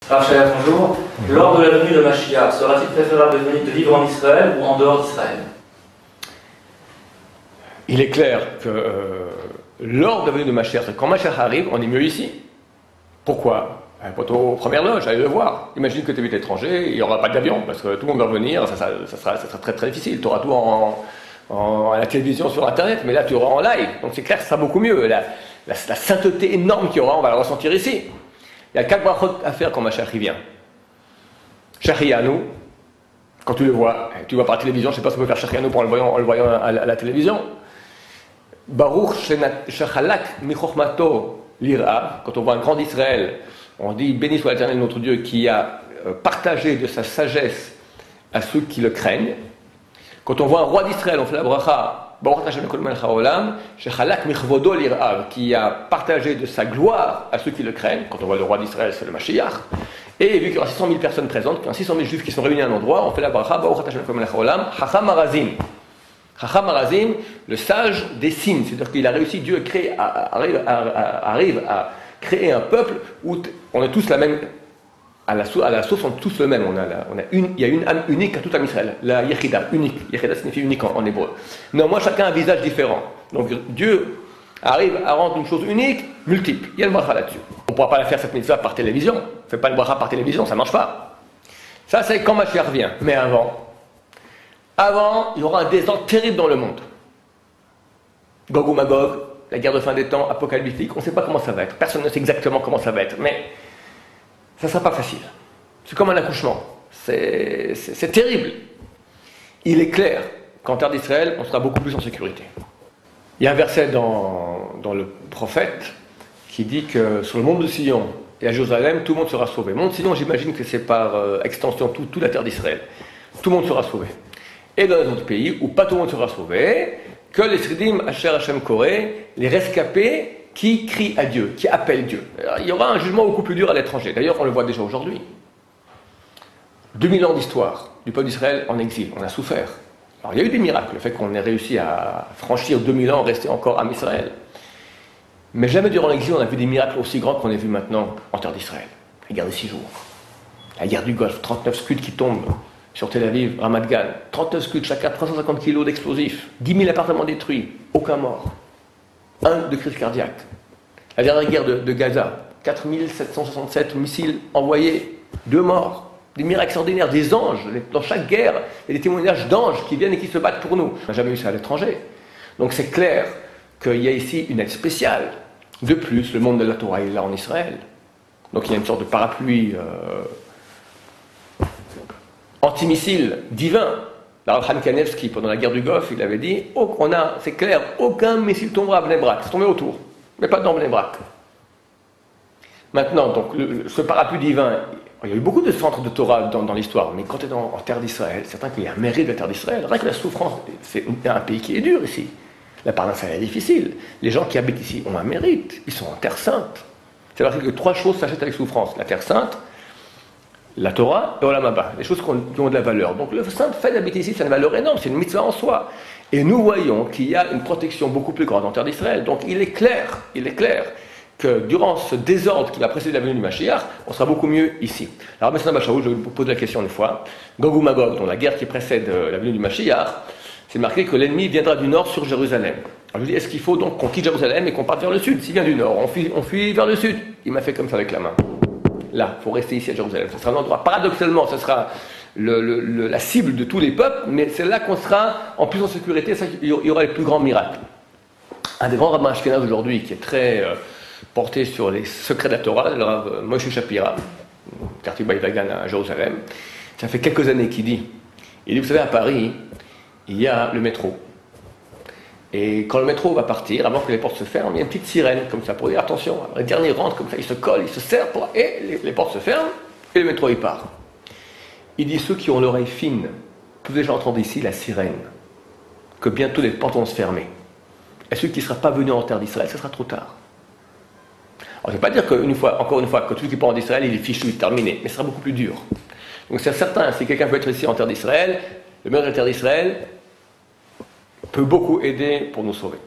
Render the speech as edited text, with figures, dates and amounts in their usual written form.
Rachel, bonjour. Lors de la venue de Mashiach, sera-t-il préférable de vivre en Israël ou en dehors d'Israël? Il est clair que lors de la venue de Mashiach, quand Mashiach arrive, on est mieux ici. Pourquoi? Aux premières loges, allez le voir. Imagine que tu es à l'étranger, il n'y aura pas d'avion, parce que tout le monde va revenir, ça sera très très difficile. Tu auras tout à la télévision, sur Internet, mais là tu auras en live. Donc c'est clair que ça sera beaucoup mieux. La sainteté énorme qu'il y aura, on va la ressentir ici. Il y a 4 brachot à faire quand Mashiach vient. Shachianu, quand tu le vois par la télévision, je ne sais pas si on peut faire Shachianu en le voyant à la télévision. Baruch shechalak michochmato lira, quand on voit un grand d'Israël, on dit béni soit l'Éternel notre Dieu qui a partagé de sa sagesse à ceux qui le craignent. Quand on voit un roi d'Israël, on fait la bracha Baruch Hashem kol melech haolam shechalak michvodo lira, qui a partagé de sa gloire à ceux qui le craignent. Quand on voit le roi d'Israël, c'est le Mashiach. Et vu qu'il y aura 600 000 personnes présentes, qu'il y a 600 000 juifs qui sont réunis à un endroit, on fait la bracha Baruch Hashem kol melech haolam chacham arazim. Chacham Arazim, le sage des signes, c'est-à-dire qu'il a réussi, Dieu arrive à créer un peuple où on est tous la même, à la source on est tous le même, il y a une âme unique à tout âme Israël, la Yechida, unique, Yechida signifie unique en hébreu. Néanmoins chacun a un visage différent, donc Dieu arrive à rendre une chose unique, multiple, il y a le bracha là-dessus. On ne pourra pas la faire cette mitzvah par télévision, on ne fait pas le bracha par télévision, ça ne marche pas. Ça c'est quand Mashiach revient, mais avant, il y aura un désordre terrible dans le monde. Gog ou Magog, la guerre de fin des temps, apocalyptique, on ne sait pas comment ça va être. Personne ne sait exactement comment ça va être, mais ça ne sera pas facile. C'est comme un accouchement. C'est terrible. Il est clair qu'en terre d'Israël, on sera beaucoup plus en sécurité. Il y a un verset dans le prophète qui dit que sur le mont de Sion et à Jérusalem, tout le monde sera sauvé. Le mont de Sion, j'imagine que c'est par extension toute la terre d'Israël. Tout le monde sera sauvé. Et dans les autres pays où pas tout le monde sera sauvé, que les Sridim, Asher Hashem Koré, les rescapés qui crient à Dieu, qui appellent Dieu. Alors, il y aura un jugement beaucoup plus dur à l'étranger. D'ailleurs, on le voit déjà aujourd'hui. 2000 ans d'histoire du peuple d'Israël en exil, on a souffert. Alors il y a eu des miracles, le fait qu'on ait réussi à franchir 2000 ans, rester encore à Israël. Mais jamais durant l'exil, on a vu des miracles aussi grands qu'on a vu maintenant en terre d'Israël. La guerre des 6 jours, la guerre du Golfe, 39 scuds qui tombent sur Tel Aviv, Ramat Gan, 39 scuds, chacun 350 kg d'explosifs, 10 000 appartements détruits, aucun mort, 1 de crise cardiaque. La dernière guerre de Gaza, 4 767 missiles envoyés, 2 morts, des miracles extraordinaires, des anges. Dans chaque guerre, il y a des témoignages d'anges qui viennent et qui se battent pour nous. On n'a jamais eu ça à l'étranger. Donc c'est clair qu'il y a ici une aide spéciale. De plus, le monde de la Torah est là en Israël. Donc il y a une sorte de parapluie antimissile divin. L'Arab Kanevski, pendant la guerre du Golfe, il avait dit c'est clair, aucun missile tombera à Bnei Brak. C'est tombé autour, mais pas dans Bnei Brak. Maintenant, donc, ce parapluie divin, il y a eu beaucoup de centres de Torah dans l'histoire, mais quand tu es en terre d'Israël, c'est certain qu'il y a un mérite de la terre d'Israël. Rien que la souffrance, c'est un pays qui est dur ici. La parnassa est difficile. Les gens qui habitent ici ont un mérite. Ils sont en terre sainte. C'est-à-dire que 3 choses s'achètent avec souffrance. La terre sainte, la Torah et Olam Haba, les choses qui ont de la valeur. Donc le simple fait d'habiter ici, c'est une valeur énorme, c'est une mitzvah en soi. Et nous voyons qu'il y a une protection beaucoup plus grande en terre d'Israël. Donc il est clair que durant ce désordre qui va précéder la venue du Mashiach, on sera beaucoup mieux ici. Alors maintenant, Bachaou, je vais vous poser la question une fois. Gog ou Magog, dans la guerre qui précède la venue du Mashiach, c'est marqué que l'ennemi viendra du nord sur Jérusalem. Alors je dis, est-ce qu'il faut donc qu'on quitte Jérusalem et qu'on parte vers le sud? S'il vient du nord, on fuit vers le sud. Il m'a fait comme ça avec la main. Là, il faut rester ici à Jérusalem. Ce sera un endroit, paradoxalement, ce sera la cible de tous les peuples, mais c'est là qu'on sera en plus en sécurité, il y aura les plus grands miracles. Un des grands rabbins ashkénazes aujourd'hui, qui est très porté sur les secrets de la Torah, le rabbin Moshe Shapira, quartier Baïvagan à Jérusalem, ça fait quelques années qu'il dit, vous savez, à Paris, il y a le métro. Et quand le métro va partir, avant que les portes se ferment, il y a une petite sirène, comme ça, pour dire attention. Alors, les derniers rentrent comme ça, ils se collent, ils se serrent, et les portes se ferment, et le métro il part. Il dit ceux qui ont l'oreille fine peuvent déjà entendre ici la sirène, que bientôt les portes vont se fermer. Et ceux qui ne seront pas venus en terre d'Israël, ce sera trop tard. Alors, je ne vais pas dire encore une fois, que celui qui part en Israël, il est fichu, il est terminé, mais ce sera beaucoup plus dur. Donc c'est certain, si quelqu'un peut être ici en terre d'Israël, le maire de la terre d'Israël peut beaucoup aider pour nous sauver.